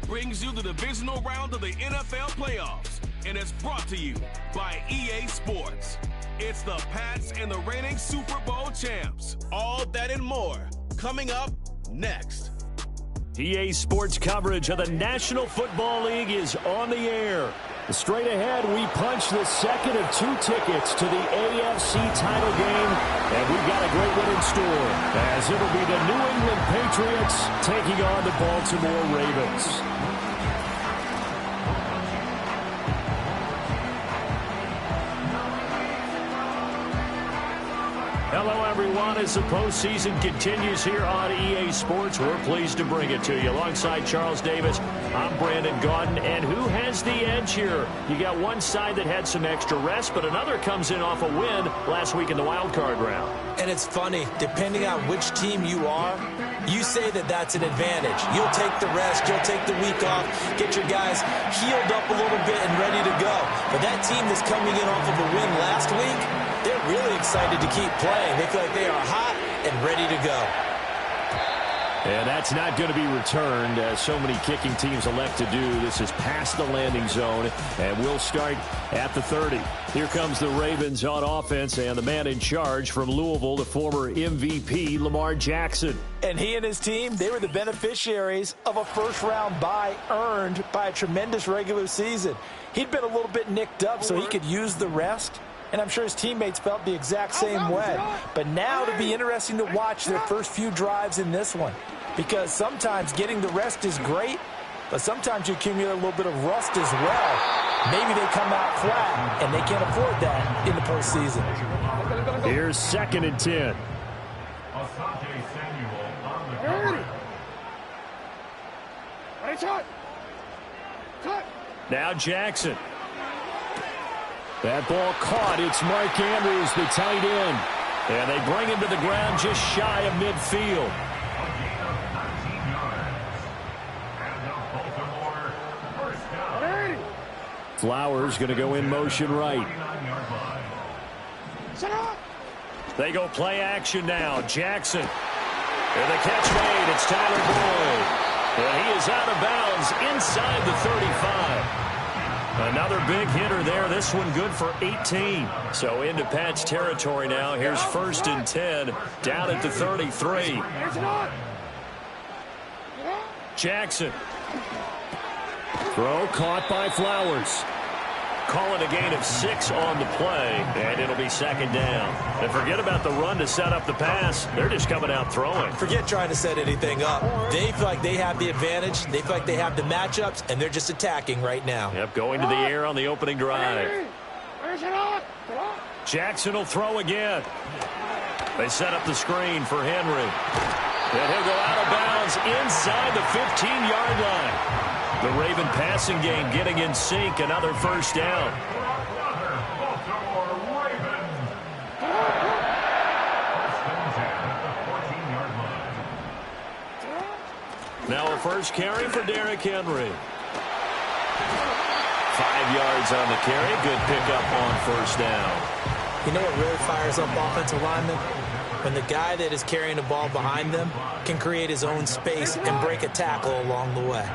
Brings you the divisional round of the NFL playoffs, and it's brought to you by EA Sports. It's the Pats and the reigning Super Bowl champs. All that and more coming up next. EA Sports coverage of the National Football League is on the air. Straight ahead, we punch the second of 2 tickets to the AFC title game, and we've got a great one in store, as it'll be the New England Patriots taking on the Baltimore Ravens. Hello, everyone. As the postseason continues here on EA Sports, we're pleased to bring it to you. Alongside Charles Davis, I'm Brandon Gaudin. And who has the edge here? You got one side that had some extra rest, but another comes in off a win last week in the wild card round. And it's funny, depending on which team you are, you say that that's an advantage. You'll take the rest, you'll take the week off, get your guys healed up a little bit and ready to go. But that team that's coming in off of a win last week, they're really excited to keep playing. They feel like they are hot and ready to go. And that's not going to be returned, as so many kicking teams elect to do. This is past the landing zone, and we'll start at the 30. Here comes the Ravens on offense, and the man in charge from Louisville, the former MVP, Lamar Jackson. And he and his team, they were the beneficiaries of a first-round bye earned by a tremendous regular season. He'd been a little bit nicked up, so he could use the rest. And I'm sure his teammates felt the exact same way. But now it'll be interesting to watch their first few drives in this one. Because sometimes getting the rest is great, but sometimes you accumulate a little bit of rust as well. Maybe they come out flat, and they can't afford that in the postseason. Here's 2nd and 10. Now Jackson. That ball caught. It's Mark Andrews, the tight end. And they bring him to the ground just shy of midfield. Flowers going to go in motion right. They go play action now. Jackson. And the catch made. It's Tyler Boyd. And he is out of bounds inside the 35. Another big hitter there. This one good for 18. So into Pat's territory now. Here's 1st and 10. Down at the 33. Jackson. Throw caught by Flowers. Calling a gain of 6 on the play, and it'll be 2nd down. And forget about the run to set up the pass. They're just coming out throwing. Forget trying to set anything up. They feel like they have the advantage. They feel like they have the matchups, and they're just attacking right now. Yep, going to the air on the opening drive. Jackson will throw again. They set up the screen for Henry. And he'll go out of bounds inside the 15-yard line. The Raven passing game getting in sync. Another 1st down. Now a first carry for Derrick Henry. 5 yards on the carry. Good pickup on 1st down. You know what really fires up offensive linemen? When the guy that is carrying the ball behind them can create his own space and break a tackle along the way.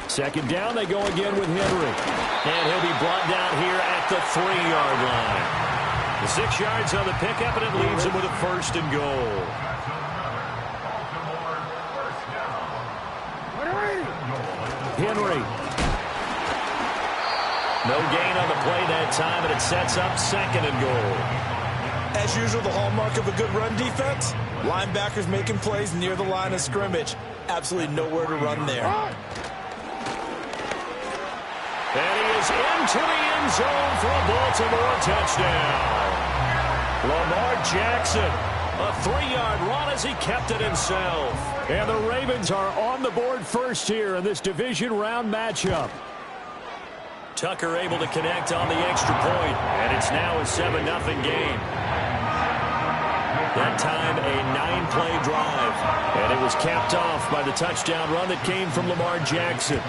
2nd down, they go again with Henry. And he'll be brought down here at the 3-yard line. The 6 yards on the pickup, and it leaves him with a 1st and goal. Henry. No gain on the play that time, and it sets up 2nd and goal. As usual, the hallmark of a good run defense, linebackers making plays near the line of scrimmage. Absolutely nowhere to run there. And he is into the end zone for a Baltimore touchdown. Lamar Jackson, a 3-yard run as he kept it himself. And the Ravens are on the board first here in this division round matchup. Tucker able to connect on the extra point, and it's now a 7-0 game. That time a 9-play drive, and it was capped off by the touchdown run that came from Lamar Jackson.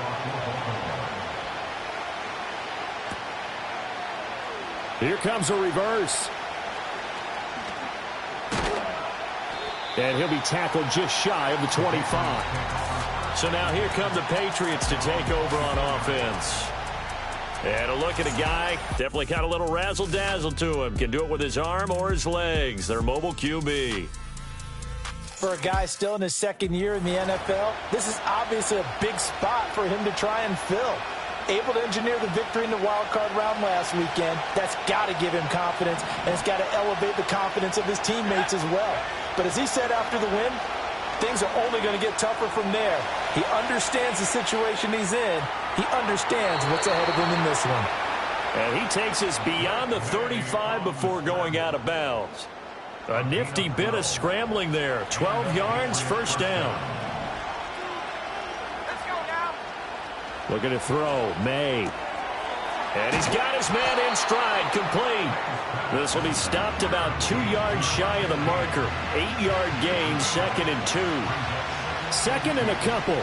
Here comes a reverse. And he'll be tackled just shy of the 25. So now here come the Patriots to take over on offense. And a look at a guy, definitely got a little razzle-dazzle to him. Can do it with his arm or his legs. Their mobile QB. For a guy still in his 2nd year in the NFL, this is obviously a big spot for him to try and fill. Able to engineer the victory in the wild-card round last weekend. That's got to give him confidence, and it's got to elevate the confidence of his teammates as well. But as he said after the win, things are only going to get tougher from there. He understands the situation he's in. He understands what's ahead of him in this one. And he takes us beyond the 35 before going out of bounds. A nifty bit of scrambling there. 12 yards, 1st down. Looking to throw, May. And he's got his man in stride, complete. This will be stopped about 2 yards shy of the marker. 8-yard gain, 2nd and 2. 2nd and a couple.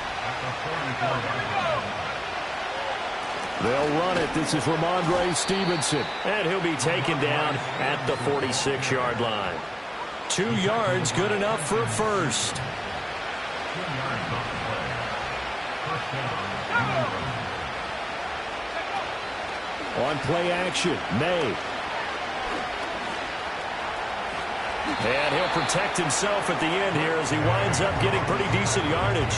They'll run it. This is Ramondre Stevenson. And he'll be taken down at the 46-yard line. 2 yards, good enough for a 1st. On play action, May. And he'll protect himself at the end here as he winds up getting pretty decent yardage.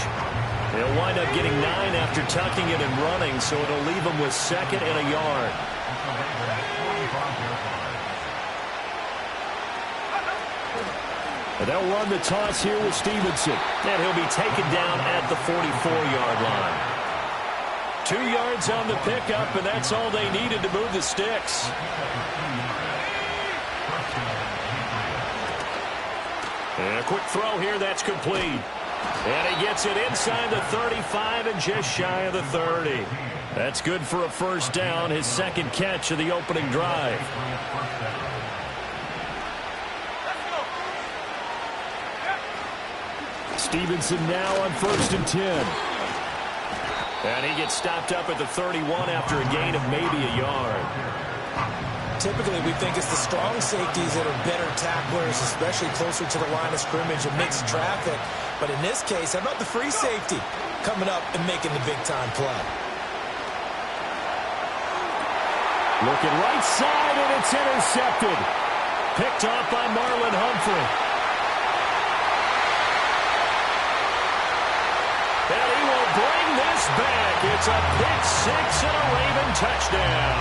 He'll wind up getting 9 after tucking it and running, so it'll leave him with 2nd and a yard. And they'll run the toss here with Stevenson. And he'll be taken down at the 44-yard line. 2 yards on the pickup, and that's all they needed to move the sticks. And a quick throw here, that's complete. And he gets it inside the 35 and just shy of the 30. That's good for a first down, his second catch of the opening drive. Stevenson now on 1st and 10. And he gets stopped up at the 31 after a gain of maybe a yard. Typically, we think it's the strong safeties that are better tacklers, especially closer to the line of scrimmage and mixed traffic. But in this case, how about the free safety coming up and making the big-time play? Looking right side, and it's intercepted. Picked off by Marlon Humphrey. And he will bring this back. It's a pick-6 and a Raven touchdown.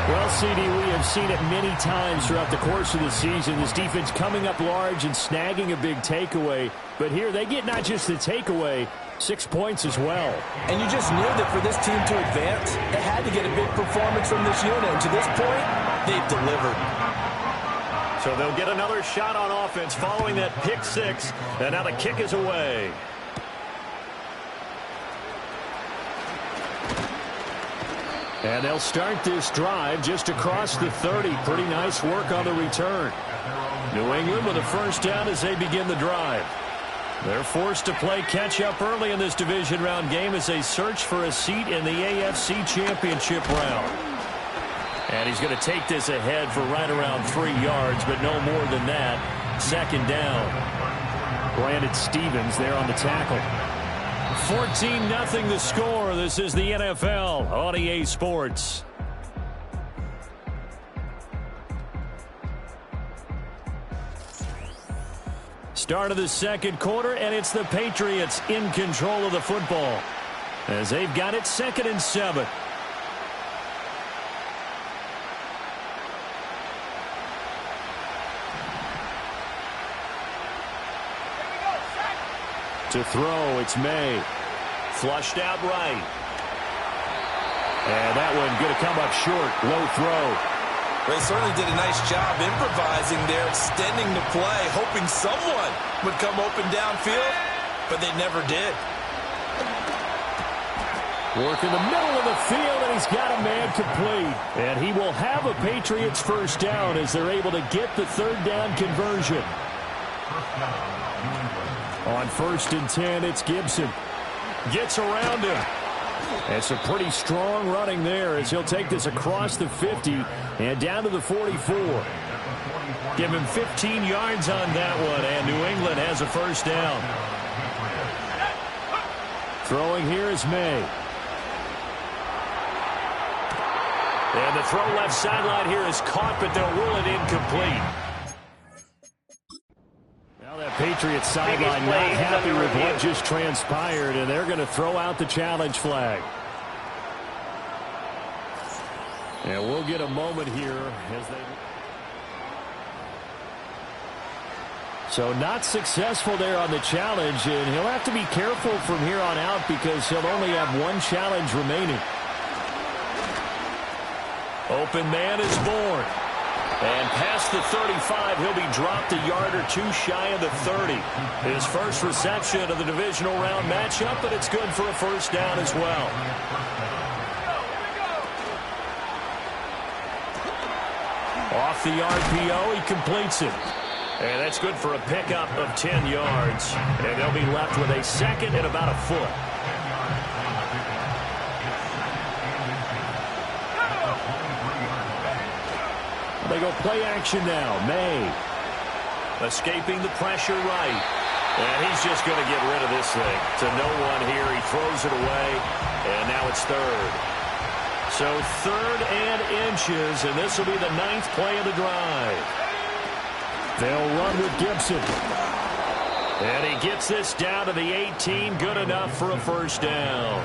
Well, CD, we have seen it many times throughout the course of the season. This defense coming up large and snagging a big takeaway. But here they get not just the takeaway, 6 points as well. And you just knew that for this team to advance, it had to get a big performance from this unit. And to this point, they've delivered. So they'll get another shot on offense following that pick-6. And now the kick is away. And they'll start this drive just across the 30. Pretty nice work on the return. New England with a first down as they begin the drive. They're forced to play catch-up early in this division round game as they search for a seat in the AFC Championship round. And he's going to take this ahead for right around 3 yards, but no more than that. Second down. Brandon Stevens there on the tackle. 14-0 the score. This is the NFL on EA Sports. Start of the second quarter, and it's the Patriots in control of the football as they've got it 2nd and 7. To throw, it's May. Flushed out right. And that one going to come up short. Low throw. They certainly did a nice job improvising there, extending the play, hoping someone would come open downfield, but they never did. Work in the middle of the field, and he's got a man complete. And he will have a Patriots first down as they're able to get the 3rd down conversion. On 1st and 10, it's Gibson. Gets around him. It's a pretty strong running there as he'll take this across the 50 and down to the 44. Give him 15 yards on that one, and New England has a first down. Throwing here is May. And the throw left sideline here is caught, but they'll rule it incomplete. Patriots sideline not happy with what just transpired, and they're going to throw out the challenge flag. And we'll get a moment here as they... So not successful there on the challenge, and he'll have to be careful from here on out because he'll only have 1 challenge remaining. Open man is born. And past the 35, he'll be dropped a yard or 2 shy of the 30. His first reception of the divisional round matchup, but it's good for a first down as well. Off the RPO, he completes it. And that's good for a pickup of 10 yards. And they'll be left with a 2nd and about a foot. They go play action now. May escaping the pressure right. And he's just going to get rid of this thing. To no one here. He throws it away. And now it's 3rd. So 3rd and inches. And this will be the 9th play of the drive. They'll run with Gibson. And he gets this down to the 18. Good enough for a first down.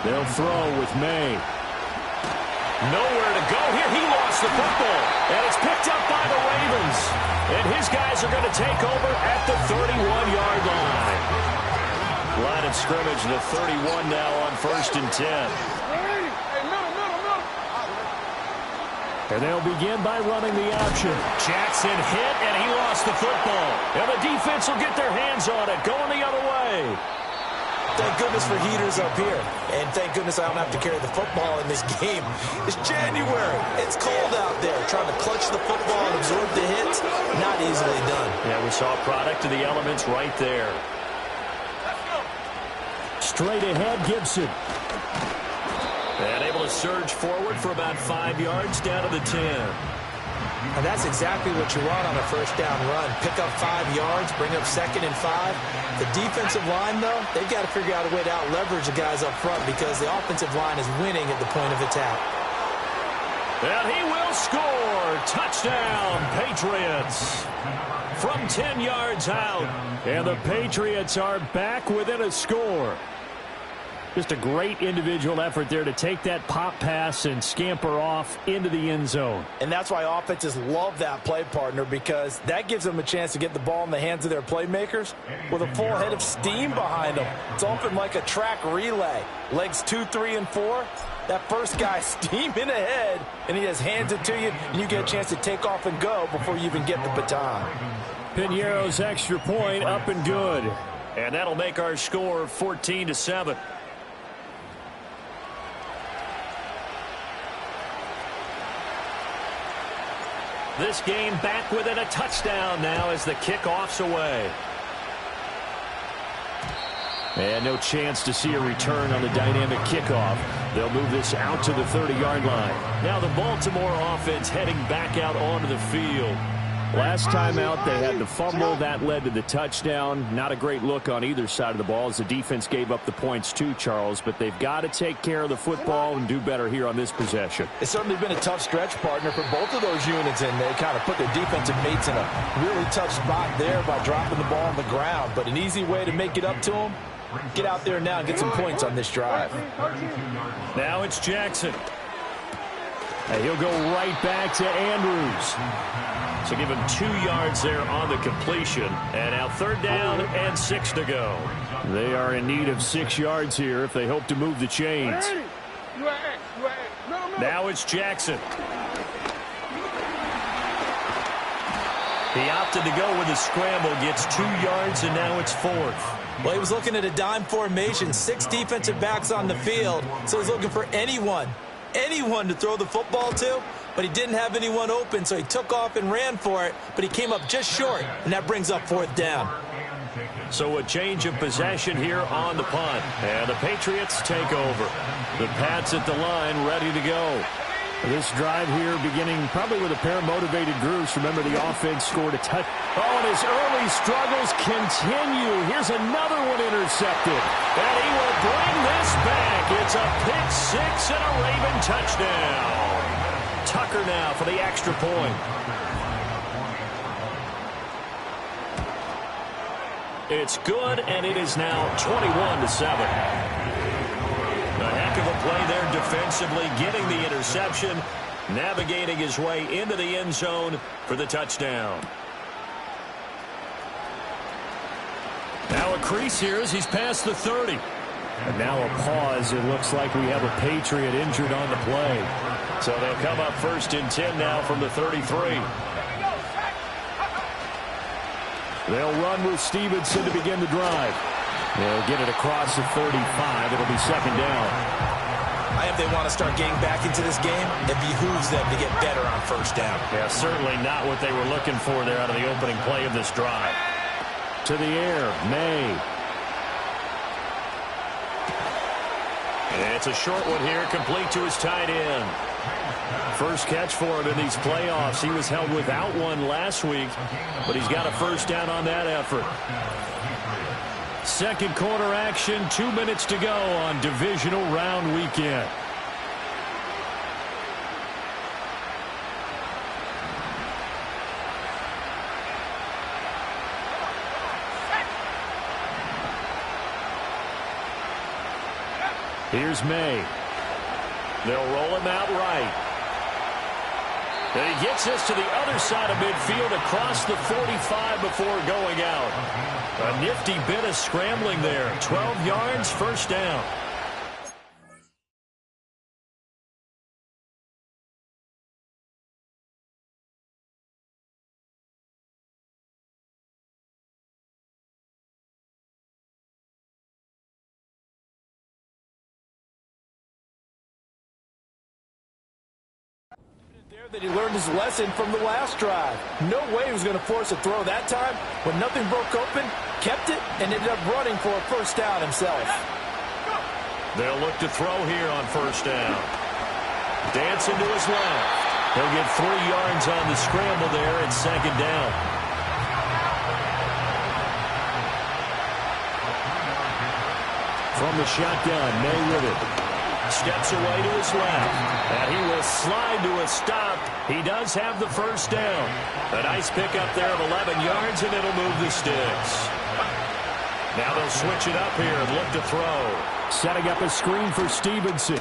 They'll throw with May. Nowhere to go here. He lost the football. And it's picked up by the Ravens. And his guys are going to take over at the 31-yard line. Line of scrimmage, the 31 now on 1st and 10. And they'll begin by running the option. Jackson hit, and he lost the football. And the defense will get their hands on it, going the other way. Thank goodness for heaters up here. And thank goodness I don't have to carry the football in this game. It's January. It's cold out there. Trying to clutch the football and absorb the hits, not easily done. Yeah, we saw a product of the elements right there. Straight ahead, Gibson. And able to surge forward for about 5 yards down to the 10. And that's exactly what you want on a first down run. Pick up 5 yards, bring up 2nd and 5. The defensive line, though, they've got to figure out a way to out-leverage the guys up front because the offensive line is winning at the point of attack. And he will score. Touchdown, Patriots. From 10 yards out. And the Patriots are back within a score. Just a great individual effort there to take that pop pass and scamper off into the end zone. And that's why offenses love that play partner, because that gives them a chance to get the ball in the hands of their playmakers with a full head of steam behind them. It's often like a track relay. Legs 2, 3, and 4. That first guy steaming ahead, and he just hands it to you, and you get a chance to take off and go before you even get the baton. Piñeiro's extra point up and good. And that'll make our score 14-7. This game back within a touchdown now as the kickoff's away. And no chance to see a return on the dynamic kickoff. They'll move this out to the 30-yard line. Now the Baltimore offense heading back out onto the field. Last time out, they had the fumble. That led to the touchdown. Not a great look on either side of the ball as the defense gave up the points too, Charles. But they've got to take care of the football and do better here on this possession. It's certainly been a tough stretch, partner, for both of those units, and they kind of put their defensive mates in a really tough spot there by dropping the ball on the ground. But an easy way to make it up to them, get out there now and get some points on this drive. Now it's Jackson. And he'll go right back to Andrews. So give him 2 yards there on the completion. And now 3rd down and 6 to go. They are in need of 6 yards here if they hope to move the chains. Now it's Jackson. He opted to go with a scramble, gets 2 yards, and now it's 4th. Well, he was looking at a dime formation, 6 defensive backs on the field, so he's looking for anyone to throw the football to, but he didn't have anyone open, so he took off and ran for it, but he came up just short, and that brings up 4th down. So a change of possession here on the punt, and the Patriots take over. The Pats at the line ready to go. This drive here beginning probably with a pair of motivated groups. Remember, the offense scored a touch. Oh, and his early struggles continue. Here's another one intercepted. And he will bring this back. It's a pick 6 and a Raven touchdown. Tucker now for the extra point. It's good, and it is now 21-7. A heck of a play there defensively, getting the interception, navigating his way into the end zone for the touchdown. Now a crease here as he's past the 30. And now a pause. It looks like we have a Patriot injured on the play. So they'll come up 1st and 10 now from the 33. They'll run with Stevenson to begin the drive. They'll get it across the 35. It'll be 2nd down. If they want to start getting back into this game, it behooves them to get better on 1st down. Yeah, certainly not what they were looking for there out of the opening play of this drive. To the air, May. And it's a short one here, complete to his tight end. First catch for him in these playoffs. He was held without one last week, but he's got a 1st down on that effort. 2nd quarter action, 2 minutes to go on divisional round weekend. Here's May. They'll roll him out right. And he gets us to the other side of midfield across the 45 before going out. A nifty bit of scrambling there. 12 yards, 1st down. That he learned his lesson from the last drive. No way he was going to force a throw that time. When nothing broke open, kept it, and ended up running for a first down himself. They'll look to throw here on first down. Dancing to his left. He'll get 3 yards on the scramble there at second down. From the shotgun, May with it. Steps away to his left. And he will slide to a stop. He does have the first down. A nice pickup there of 11 yards, and it'll move the sticks. Now they'll switch it up here and look to throw. Setting up a screen for Stevenson.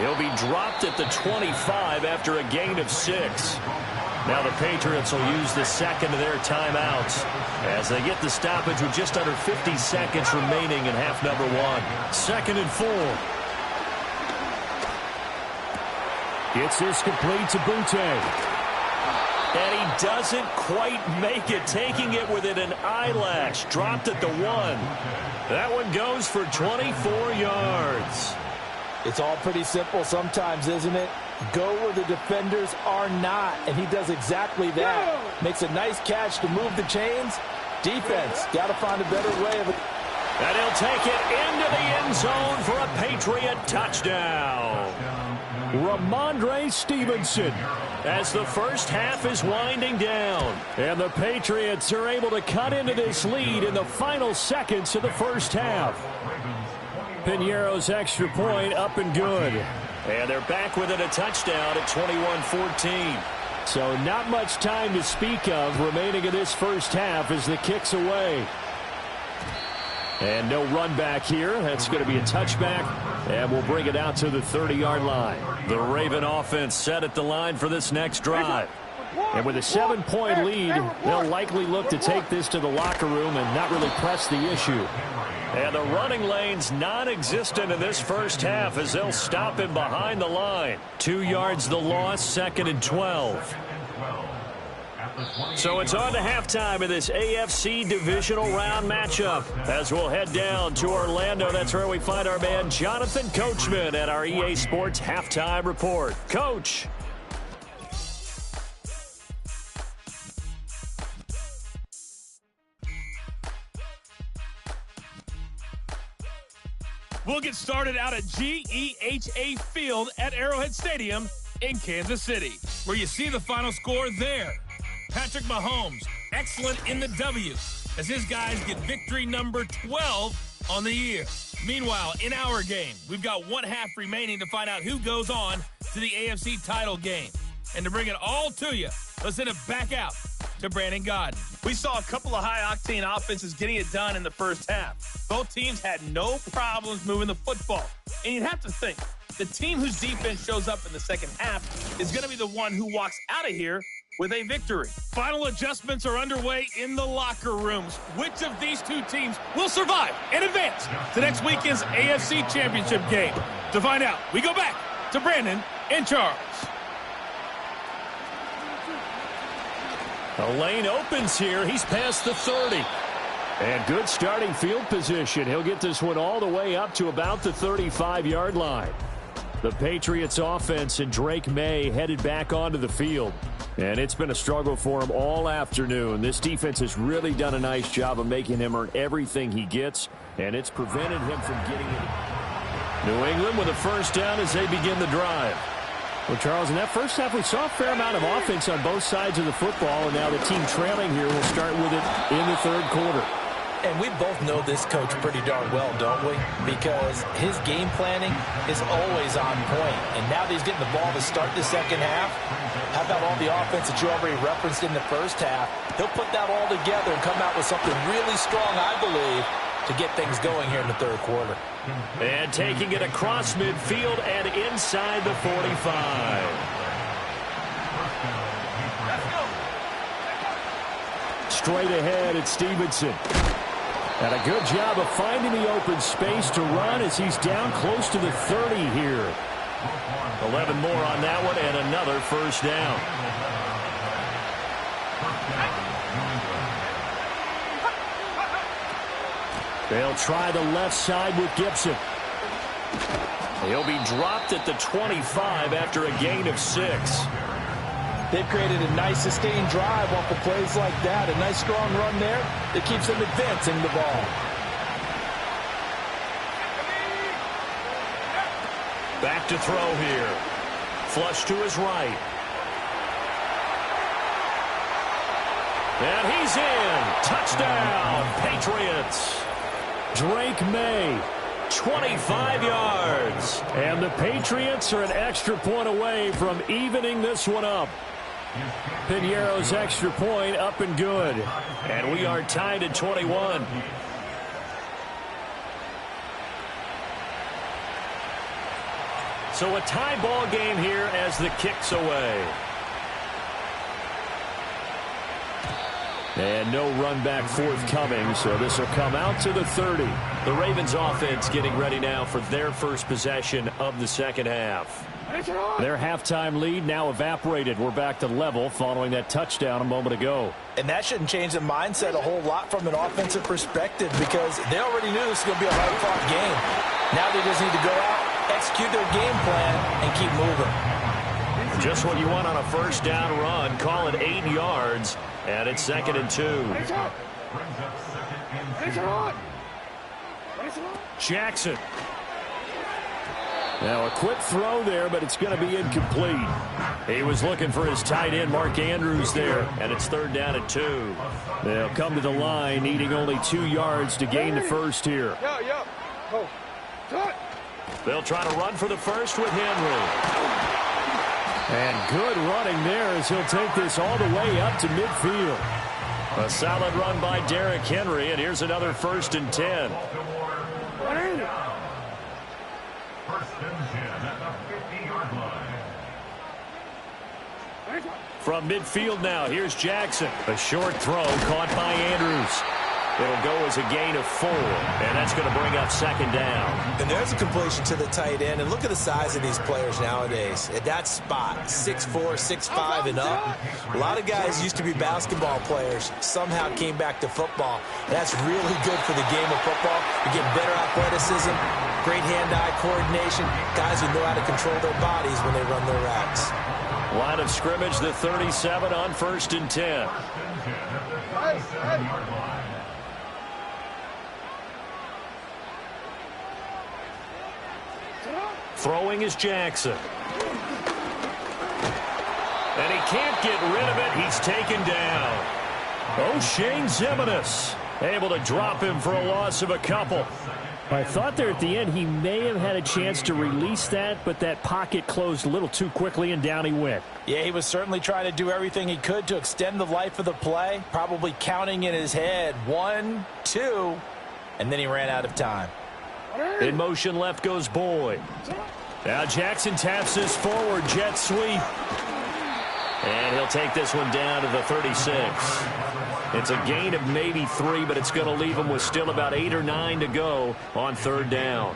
He'll be dropped at the 25 after a gain of 6. Now the Patriots will use the second of their timeouts as they get the stoppage with just under 50 seconds remaining in half number 1. 2nd and 4. Gets this complete to Butte. And he doesn't quite make it, taking it within an eyelash. Dropped at the 1. That one goes for 24 yards. It's all pretty simple sometimes, isn't it? Go where the defenders are not, and he does exactly that. Makes a nice catch to move the chains. Defense, got to find a better way of it. And he'll take it into the end zone for a Patriot touchdown. Ramondre Stevenson, as the first half is winding down. And the Patriots are able to cut into this lead in the final seconds of the first half. Piñeiro's extra point up and good. And they're back within a touchdown at 21-14. So not much time to speak of remaining in this first half as the kick's away. And no run back here. That's going to be a touchback. And we'll bring it out to the 30-yard line. The Raven offense set at the line for this next drive. And with a 7-point lead, they'll likely look to take this to the locker room and not really press the issue. And the running lane's non-existent in this first half as they'll stop him behind the line. 2 yards the loss, 2nd and 12. So it's on to halftime of this AFC divisional round matchup as we'll head down to Orlando. That's where we find our man Jonathan Coachman at our EA Sports Halftime Report. Coach. We'll get started out at GEHA Field at Arrowhead Stadium in Kansas City, where you see the final score there. Patrick Mahomes, excellent in the W, as his guys get victory number 12 on the year. Meanwhile, in our game, we've got 1 half remaining to find out who goes on to the AFC title game. And to bring it all to you, let's send it back out to Brandon Godden. We saw a couple of high-octane offenses getting it done in the first half. Both teams had no problems moving the football. And you'd have to think, the team whose defense shows up in the second half is going to be the one who walks out of here with a victory. Final adjustments are underway in the locker rooms. Which of these two teams will survive and advance to next weekend's AFC Championship game? To find out, we go back to Brandon and Charles. The lane opens here. He's past the 30. And good starting field position. He'll get this one all the way up to about the 35-yard line. The Patriots offense and Drake May headed back onto the field. And it's been a struggle for him all afternoon. This defense has really done a nice job of making him earn everything he gets, and it's prevented him from getting it. New England with a first down as they begin the drive. Well, Charles, in that first half, we saw a fair amount of offense on both sides of the football, and now the team trailing here will start with it in the third quarter. And we both know this coach pretty darn well, don't we? Because his game planning is always on point. And now that he's getting the ball to start the second half, how about all the offense that you already referenced in the first half? He'll put that all together and come out with something really strong, I believe, to get things going here in the third quarter. And taking it across midfield and inside the 45. Straight ahead, it's Stevenson. And a good job of finding the open space to run as he's down close to the 30 here. 11 more on that one and another first down. They'll try the left side with Gibson. He'll be dropped at the 25 after a gain of 6. They've created a nice sustained drive off of plays like that. A nice strong run there that keeps them advancing the ball. Back to throw here. Flush to his right. And he's in. Touchdown, Patriots. Drake May, 25 yards. And the Patriots are an extra point away from evening this one up. Piñeiro's extra point up and good. And we are tied at 21. So a tie ball game here as the kick's away. And no run back forthcoming, so this will come out to the 30. The Ravens offense getting ready now for their first possession of the second half. Their halftime lead now evaporated. We're back to level following that touchdown a moment ago. And that shouldn't change the mindset a whole lot from an offensive perspective because they already knew this was going to be a hard-fought game. Now they just need to go out, execute their game plan, and keep moving. Just what you want on a first down run. Call it 8 yards, and it's 2nd and 2. Jackson. Now a quick throw there, but it's going to be incomplete. He was looking for his tight end, Mark Andrews, there, and it's 3rd down and 2. They'll come to the line, needing only 2 yards to gain the first here. They'll try to run for the first with Henry. And good running there as he'll take this all the way up to midfield. A solid run by Derrick Henry, and here's another 1st and 10. From midfield now, here's Jackson. A short throw caught by Andrews. It'll go as a gain of 4, and that's going to bring up 2nd down. And there's a completion to the tight end, and look at the size of these players nowadays. At that spot, 6'4", 6'5", and up. A lot of guys used to be basketball players, somehow came back to football. And that's really good for the game of football. You get better athleticism, great hand-eye coordination, guys who know how to control their bodies when they run their routes. Line of scrimmage, the 37 on 1st and 10. Throwing is Jackson. And he can't get rid of it. He's taken down. O'Shane Ximines able to drop him for a loss of a couple. I thought there at the end he may have had a chance to release that, but that pocket closed a little too quickly, and down he went. Yeah, he was certainly trying to do everything he could to extend the life of the play, probably counting in his head 1, 2, and then he ran out of time. In motion left goes Boyd. Now Jackson taps this forward jet sweep. And he'll take this one down to the 36. It's a gain of maybe 3, but it's going to leave him with still about 8 or 9 to go on 3rd down.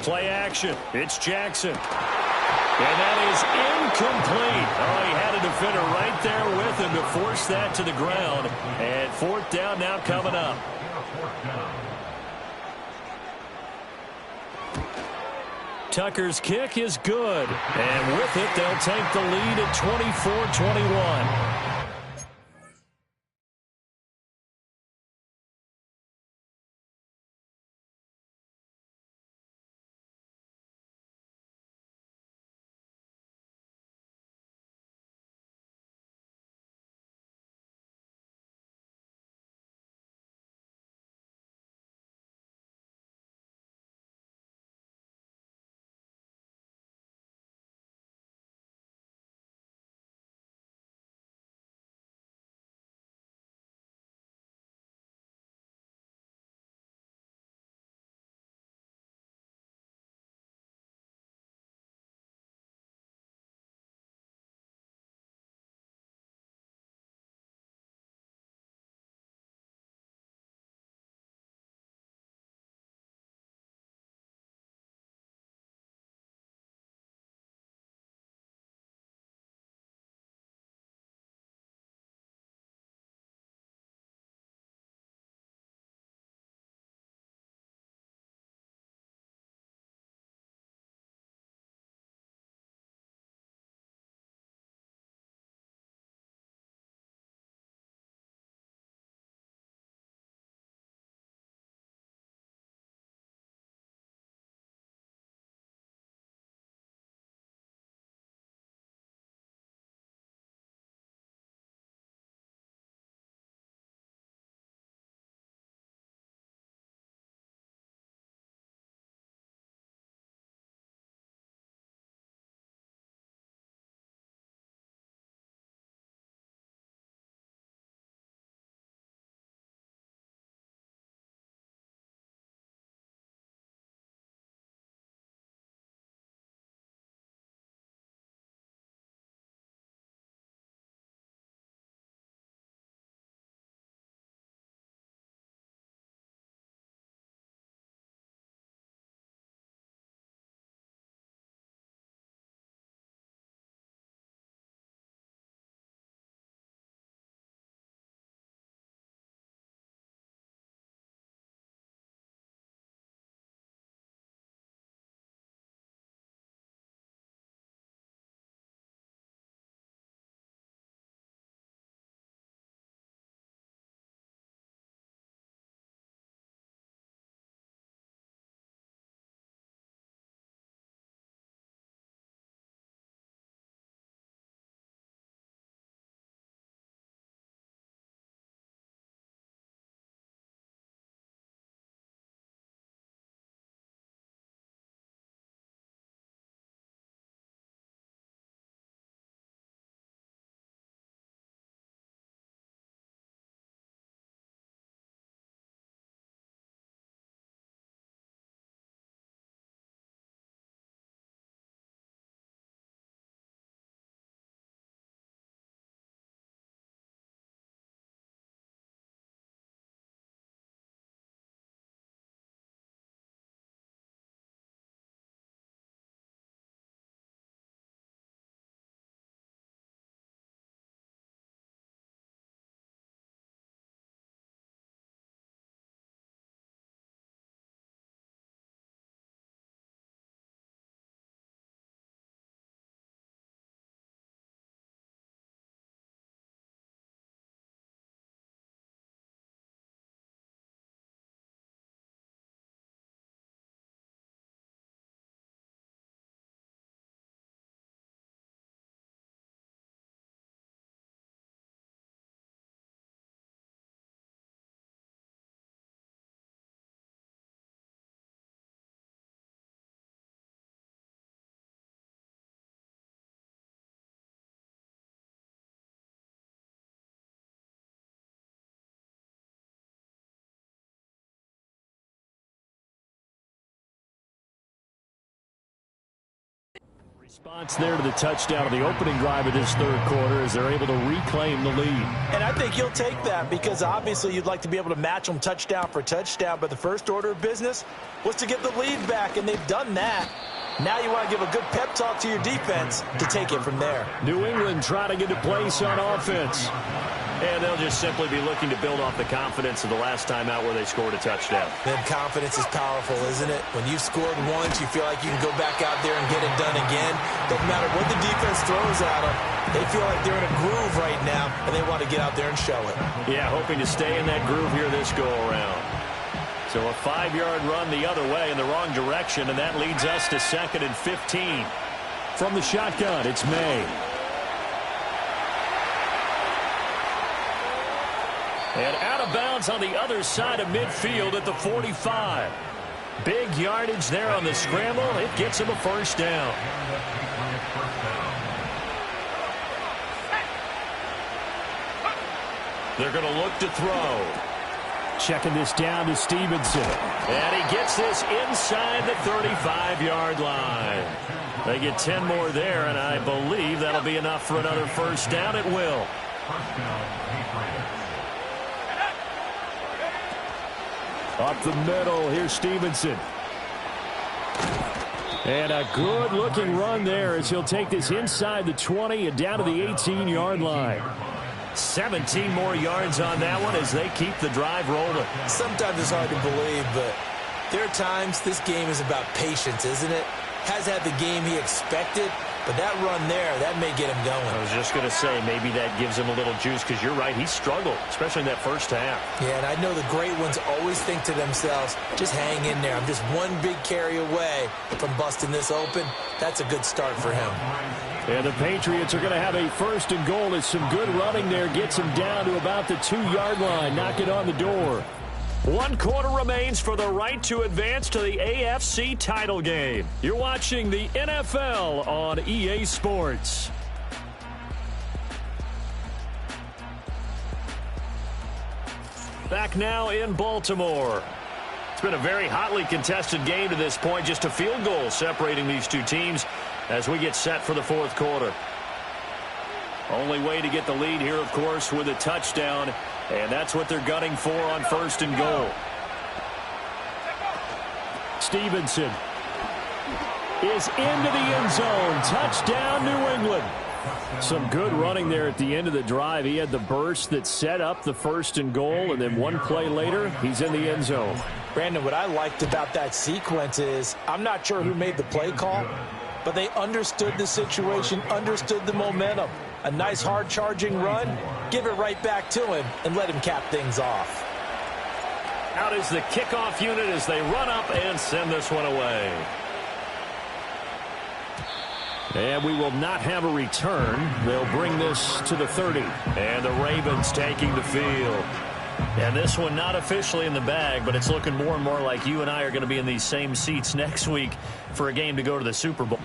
Play action. It's Jackson. And that is incomplete. Oh, he had a defender right there with him to force that to the ground. And 4th down now coming up. Tucker's kick is good. And with it, they'll take the lead at 24-21. Response there to the touchdown of the opening drive of this third quarter as they're able to reclaim the lead. And I think you'll take that because obviously you'd like to be able to match them touchdown for touchdown, but the first order of business was to get the lead back, and they've done that. Now you want to give a good pep talk to your defense to take it from there. New England trying to get a place on offense. And they'll just simply be looking to build off the confidence of the last time out where they scored a touchdown. Then confidence is powerful, isn't it? When you've scored once, you feel like you can go back out there and get it done again. Doesn't matter what the defense throws at them. They feel like they're in a groove right now, and they want to get out there and show it. Yeah, hoping to stay in that groove here this go-around. So a 5-yard run the other way in the wrong direction, and that leads us to 2nd and 15. From the shotgun, it's May. And out of bounds on the other side of midfield at the 45. Big yardage there on the scramble. It gets him a first down. They're going to look to throw. Checking this down to Stevenson. And he gets this inside the 35-yard line. They get 10 more there, and I believe that'll be enough for another first down. It will. Up the middle, here's Stevenson. And a good-looking run there as he'll take this inside the 20 and down to the 18-yard line. 17 more yards on that one as they keep the drive rolling. Sometimes it's hard to believe, but there are times this game is about patience, isn't it? Has had the game he expected, but that run there, that may get him going. I was just going to say, maybe that gives him a little juice because you're right, he struggled, especially in that first half. Yeah, and I know the great ones always think to themselves, just hang in there. I'm just one big carry away from busting this open. That's a good start for him. And the Patriots are going to have a 1st and goal as some good running there gets him down to about the 2-yard line. Knock it on the door. 1 quarter remains for the right to advance to the AFC title game. You're watching the NFL on EA Sports. Back now in Baltimore. It's been a very hotly contested game to this point. Just a field goal separating these two teams as we get set for the 4th quarter. Only way to get the lead here, of course, with a touchdown. And that's what they're gunning for on 1st and goal. Stevenson is into the end zone. Touchdown, New England. Some good running there at the end of the drive. He had the burst that set up the 1st and goal, and then one play later, he's in the end zone. Brandon, what I liked about that sequence is I'm not sure who made the play call, but they understood the situation, understood the momentum. A nice hard-charging run, give it right back to him, and let him cap things off. Out is the kickoff unit as they run up and send this one away. And we will not have a return. They'll bring this to the 30. And the Ravens taking the field. And this one not officially in the bag, but it's looking more and more like you and I are going to be in these same seats next week for a game to go to the Super Bowl.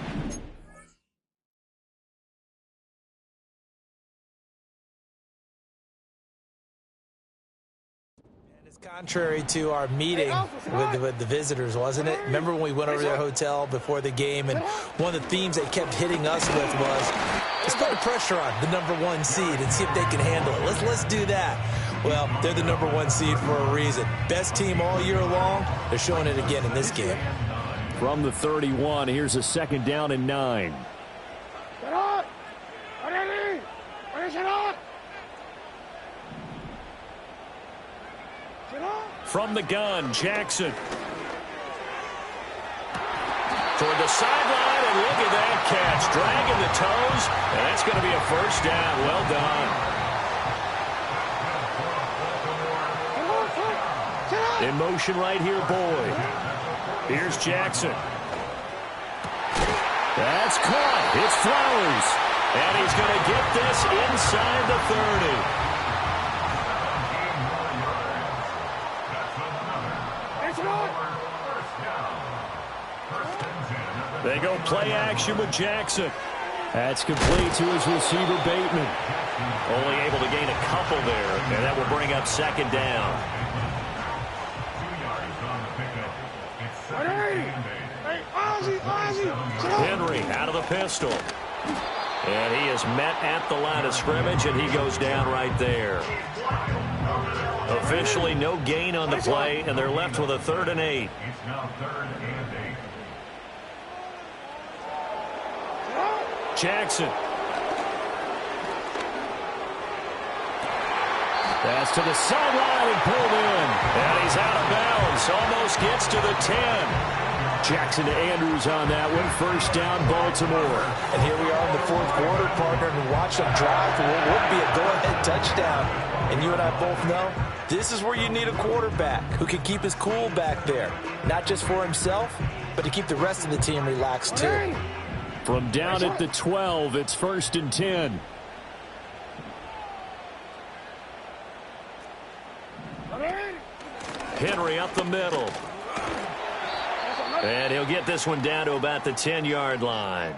Contrary to our meeting with the visitors, wasn't it? Remember when we went over their hotel before the game, and one of the themes they kept hitting us with was, let's put the pressure on the #1 seed and see if they can handle it. Let's do that. Well, they're the #1 seed for a reason. Best team all year long. They're showing it again in this game. From the 31, here's a 2nd down and 9. From the gun, Jackson. Toward the sideline, and look at that catch. Dragging the toes, and that's going to be a first down. Well done. In motion right here, Boyd. Here's Jackson. That's caught. It's Flowers. And he's going to get this inside the 30. They go play action with Jackson. That's complete to his receiver, Bateman. Only able to gain a couple there, and that will bring up 2nd down. Henry out of the pistol. And he is met at the line of scrimmage, and he goes down right there. Officially no gain on the play, and they're left with a 3rd and 8. It's now 3rd and 8. Jackson. Pass to the sideline and pulled in. And he's out of bounds. Almost gets to the 10. Jackson to Andrews on that one. 1st down, Baltimore. And here we are in the 4th quarter, partner, and watch them drive for what would be a go-ahead touchdown. And you and I both know this is where you need a quarterback who can keep his cool back there. Not just for himself, but to keep the rest of the team relaxed too. From down at the 12, it's 1st and 10. Henry up the middle. And he'll get this one down to about the 10-yard line.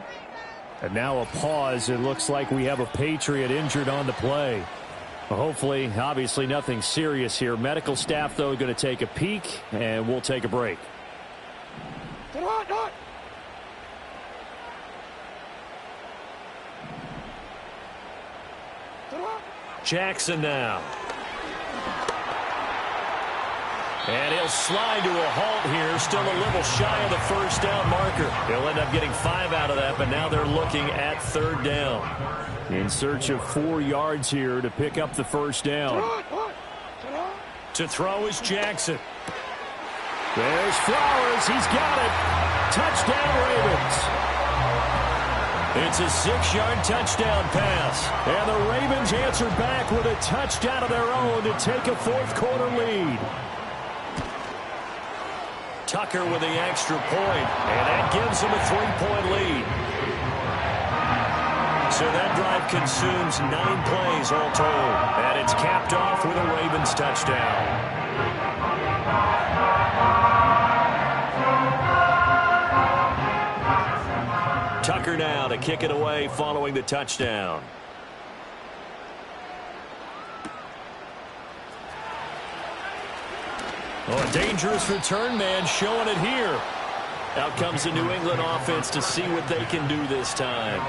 And now a pause. It looks like we have a Patriot injured on the play. Well, hopefully, obviously nothing serious here. Medical staff, though, going to take a peek, and we'll take a break. Jackson now. And he'll slide to a halt here, still a little shy of the 1st down marker. He'll end up getting 5 out of that, but now they're looking at 3rd down. In search of 4 yards here to pick up the 1st down. To throw is Jackson. There's Flowers. He's got it. Touchdown, Ravens. It's a 6-yard touchdown pass. And the Ravens answer back with a touchdown of their own to take a 4th quarter lead. Tucker with the extra point, and that gives them a 3-point lead. So that drive consumes 9 plays all told, and it's capped off with a Ravens touchdown. Tucker now to kick it away following the touchdown. Oh, a dangerous return man showing it here. Out comes the New England offense to see what they can do this time.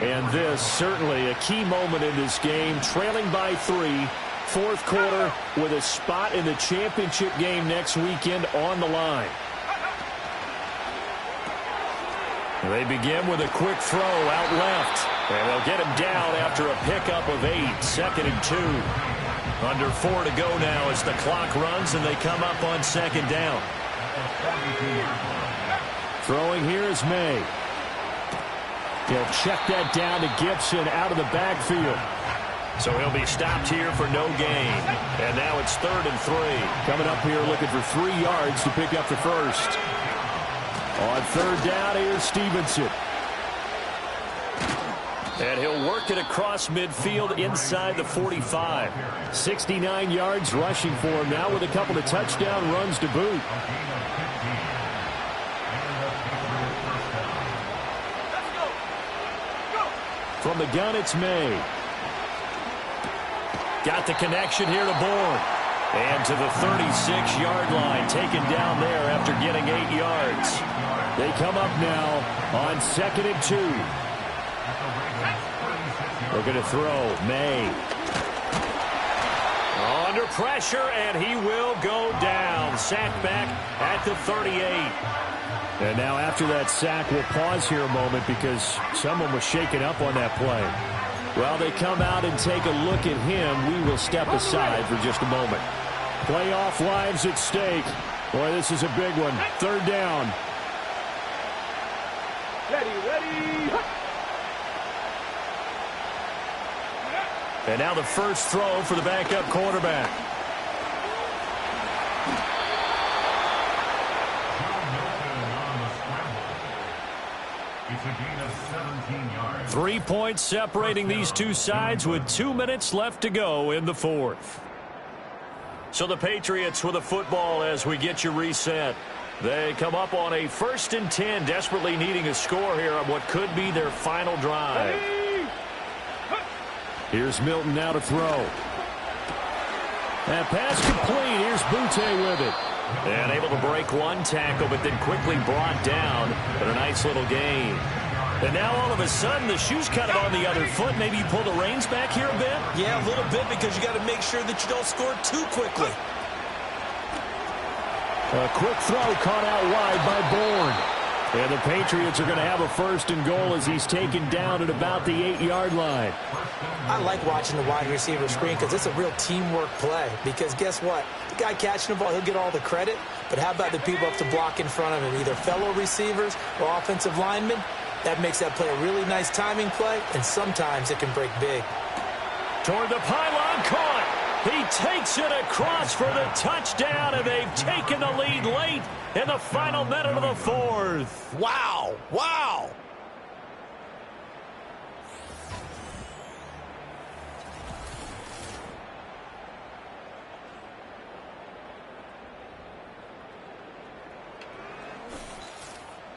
And this certainly a key moment in this game. Trailing by 3, 4th quarter with a spot in the championship game next weekend on the line. They begin with a quick throw out left. And they'll get him down after a pickup of 8. 2nd and 2. Under 4 to go now as the clock runs and they come up on 2nd down. Throwing here is May. He'll check that down to Gibson out of the backfield. So he'll be stopped here for no gain. And now it's 3rd and 3. Coming up here looking for 3 yards to pick up the 1st. On 3rd down, here's Stevenson. And he'll work it across midfield inside the 45. 69 yards rushing for him now with a couple of touchdown runs to boot. From the gun, it's May. Got the connection here to Bourne. And to the 36-yard line, taken down there after getting 8 yards. They come up now on 2nd and 2. They're going to throw. May. Under pressure, and he will go down. Sacked back at the 38. And now after that sack, we'll pause here a moment because someone was shaken up on that play. While they come out and take a look at him, we will step aside for just a moment. Playoff lives at stake. Boy, this is a big one. 3rd down. Ready. And now the first throw for the backup quarterback. It's a gain of 17 yards. 3 points separating these two sides with 2 minutes left to go in the 4th. So the Patriots with a football as we get you reset. They come up on a 1st and 10, desperately needing a score here on what could be their final drive. Here's Milton now to throw. And pass complete. Here's Butte with it. And able to break one tackle, but then quickly brought down. But a nice little gain. And now all of a sudden, the shoe's kind of on the other foot. Maybe you pull the reins back here a bit? Yeah, a little bit, because you got to make sure that you don't score too quickly. A quick throw caught out wide by Bourne. And the Patriots are going to have a first and goal as he's taken down at about the 8-yard line. I like watching the wide receiver screen because it's a real teamwork play. Because guess what? The guy catching the ball, he'll get all the credit. But how about the people up to block in front of him, either fellow receivers or offensive linemen? That makes that play a really nice timing play, and sometimes it can break big. Toward the pylon, caught. He takes it across for the touchdown, and they've taken the lead late in the final minute of the fourth. Wow! Wow!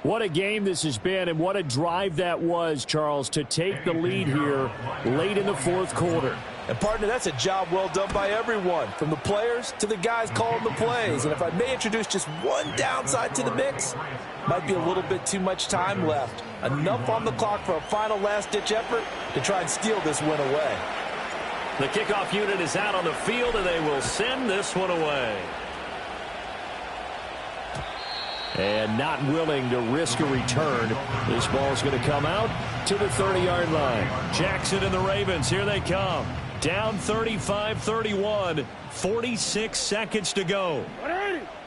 What a game this has been, and what a drive that was, Charles, to take the lead here late in the fourth quarter. And, partner, that's a job well done by everyone, from the players to the guys calling the plays. And if I may introduce just one downside to the mix, might be a little bit too much time left. Enough on the clock for a final last-ditch effort to try and steal this win away. The kickoff unit is out on the field, and they will send this one away. And not willing to risk a return. This ball's going to come out to the 30-yard line. Jackson and the Ravens, here they come. Down 35-31, 46 seconds to go.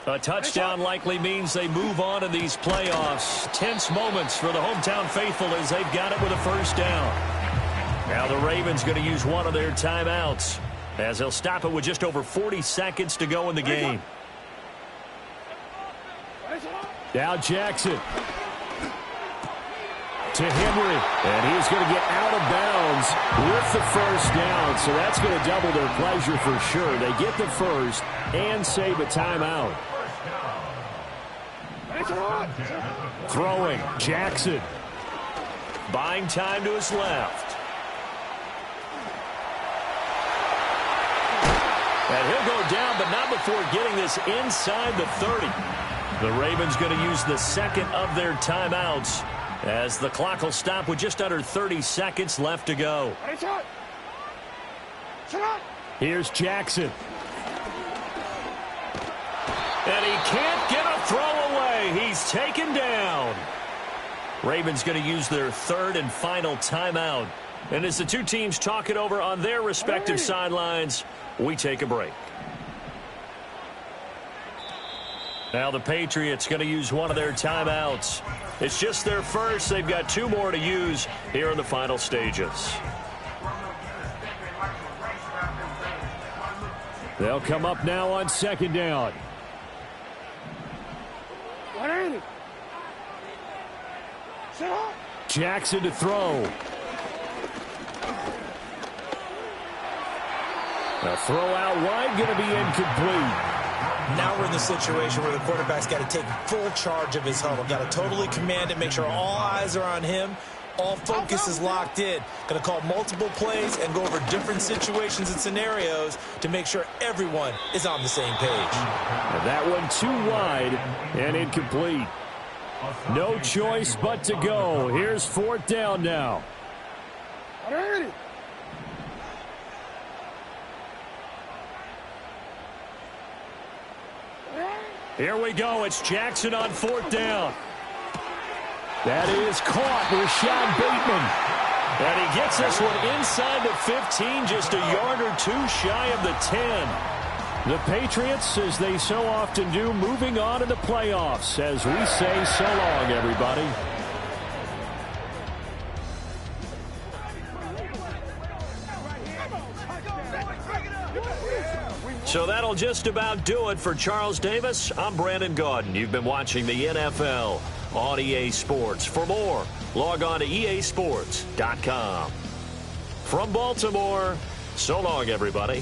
A touchdown likely means they move on in these playoffs. Tense moments for the hometown faithful as they've got it with a first down. Now the Ravens going to use one of their timeouts as they'll stop it with just over 40 seconds to go in the game. Now Jackson to Henry, and he's going to get out of bounds with the first down, so that's going to double their pleasure for sure. They get the first and save a timeout. Throwing, Jackson. Buying time to his left. And he'll go down, but not before getting this inside the 30. The Ravens going to use the second of their timeouts as the clock will stop with just under 30 seconds left to go. Here's Jackson. And he can't get a throw away. He's taken down. Ravens going to use their third and final timeout. And as the two teams talk it over on their respective sidelines, we take a break. Now the Patriots going to use one of their timeouts. It's just their first. They've got two more to use here in the final stages. They'll come up now on second down. Jackson to throw. A throw out wide going to be incomplete. Now we're in the situation where the quarterback's got to take full charge of his huddle. Got to totally command it, make sure all eyes are on him. All focus is locked in. Going to call multiple plays and go over different situations and scenarios to make sure everyone is on the same page. And that one too wide and incomplete. No choice but to go. Here's fourth down now. Here we go. It's Jackson on fourth down. That is caught. Rashad Bateman. And he gets this one inside the 15, just a yard or two shy of the 10. The Patriots, as they so often do, moving on to the playoffs. As we say, so long, everybody. So that'll just about do it for Charles Davis. I'm Brandon Gaudin. You've been watching the NFL on EA Sports. For more, log on to easports.com. From Baltimore, so long, everybody.